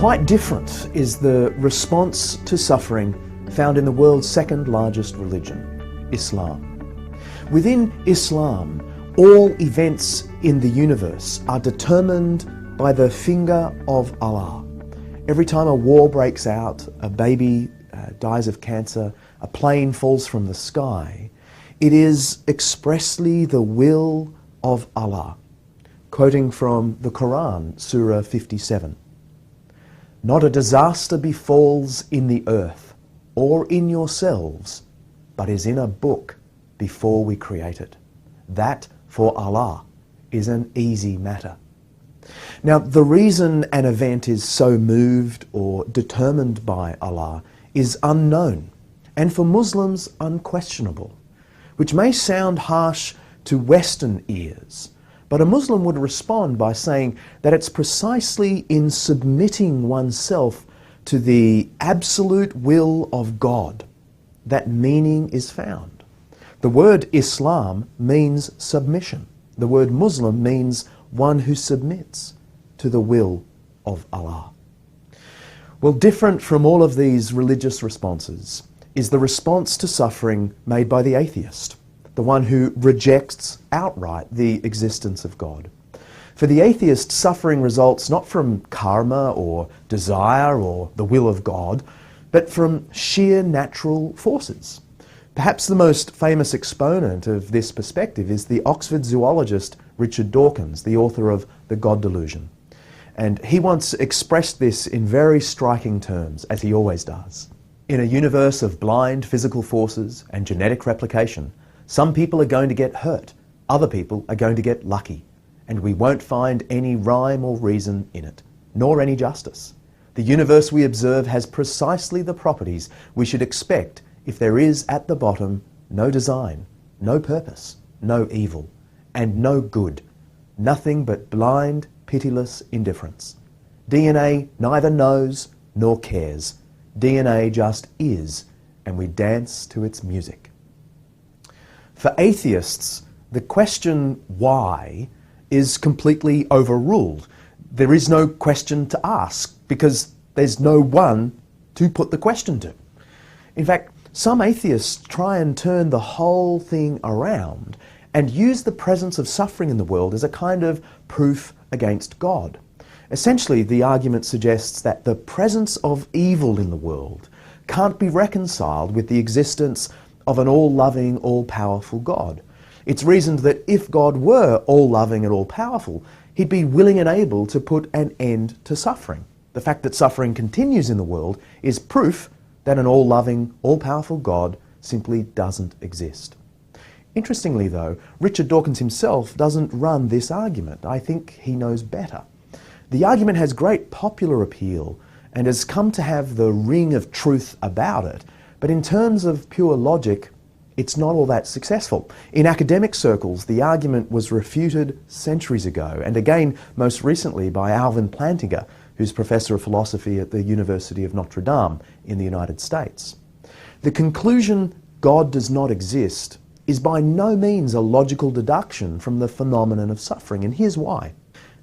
Quite different is the response to suffering found in the world's second largest religion, Islam. Within Islam, all events in the universe are determined by the finger of Allah. Every time a war breaks out, a baby dies of cancer, a plane falls from the sky, it is expressly the will of Allah. Quoting from the Quran, Surah 57. Not a disaster befalls in the earth or in yourselves, but is in a book before we create it. That, for Allah, is an easy matter. Now, the reason an event is so moved or determined by Allah is unknown, and for Muslims unquestionable, which may sound harsh to Western ears, but a Muslim would respond by saying that it's precisely in submitting oneself to the absolute will of God that meaning is found. The word Islam means submission. The word Muslim means one who submits to the will of Allah. Well, different from all of these religious responses is the response to suffering made by the atheist, the one who rejects outright the existence of God. For the atheist, suffering results not from karma or desire or the will of God, but from sheer natural forces. Perhaps the most famous exponent of this perspective is the Oxford zoologist Richard Dawkins, the author of The God Delusion. And he once expressed this in very striking terms, as he always does. In a universe of blind physical forces and genetic replication, some people are going to get hurt, other people are going to get lucky, and we won't find any rhyme or reason in it, nor any justice. The universe we observe has precisely the properties we should expect if there is at the bottom no design, no purpose, no evil, and no good, nothing but blind, pitiless indifference. DNA neither knows nor cares. DNA just is, and we dance to its music. For atheists, the question why is completely overruled. There is no question to ask because there's no one to put the question to. In fact, some atheists try and turn the whole thing around and use the presence of suffering in the world as a kind of proof against God. Essentially, the argument suggests that the presence of evil in the world can't be reconciled with the existence of an all-loving, all-powerful God. It's reasoned that if God were all-loving and all-powerful, he'd be willing and able to put an end to suffering. The fact that suffering continues in the world is proof that an all-loving, all-powerful God simply doesn't exist. Interestingly though, Richard Dawkins himself doesn't run this argument. I think he knows better. The argument has great popular appeal and has come to have the ring of truth about it, but in terms of pure logic, it's not all that successful. In academic circles, the argument was refuted centuries ago, and again most recently by Alvin Plantinga, who's Professor of Philosophy at the University of Notre Dame in the United States. The conclusion God does not exist is by no means a logical deduction from the phenomenon of suffering, and here's why.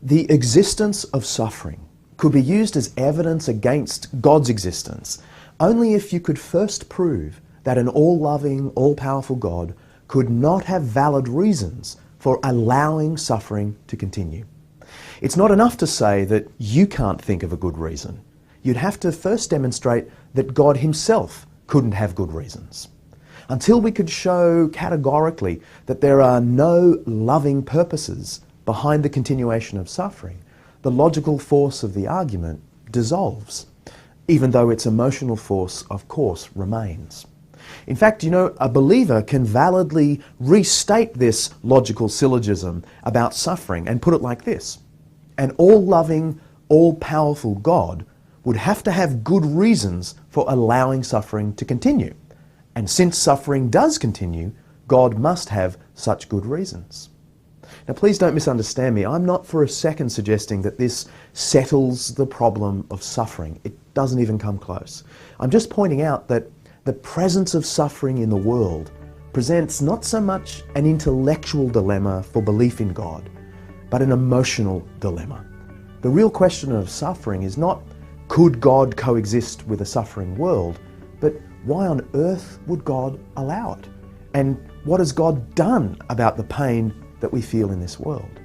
The existence of suffering could be used as evidence against God's existence only if you could first prove that an all-loving, all-powerful God could not have valid reasons for allowing suffering to continue. It's not enough to say that you can't think of a good reason. You'd have to first demonstrate that God himself couldn't have good reasons. Until we could show categorically that there are no loving purposes behind the continuation of suffering, the logical force of the argument dissolves, even though its emotional force, of course, remains. In fact, a believer can validly restate this logical syllogism about suffering and put it like this. An all-loving, all-powerful God would have to have good reasons for allowing suffering to continue. And since suffering does continue, God must have such good reasons. Now, please don't misunderstand me. I'm not for a second suggesting that this settles the problem of suffering. It doesn't even come close. I'm just pointing out that the presence of suffering in the world presents not so much an intellectual dilemma for belief in God, but an emotional dilemma. The real question of suffering is not could God coexist with a suffering world? But why on earth would God allow it? And what has God done about the pain that we feel in this world?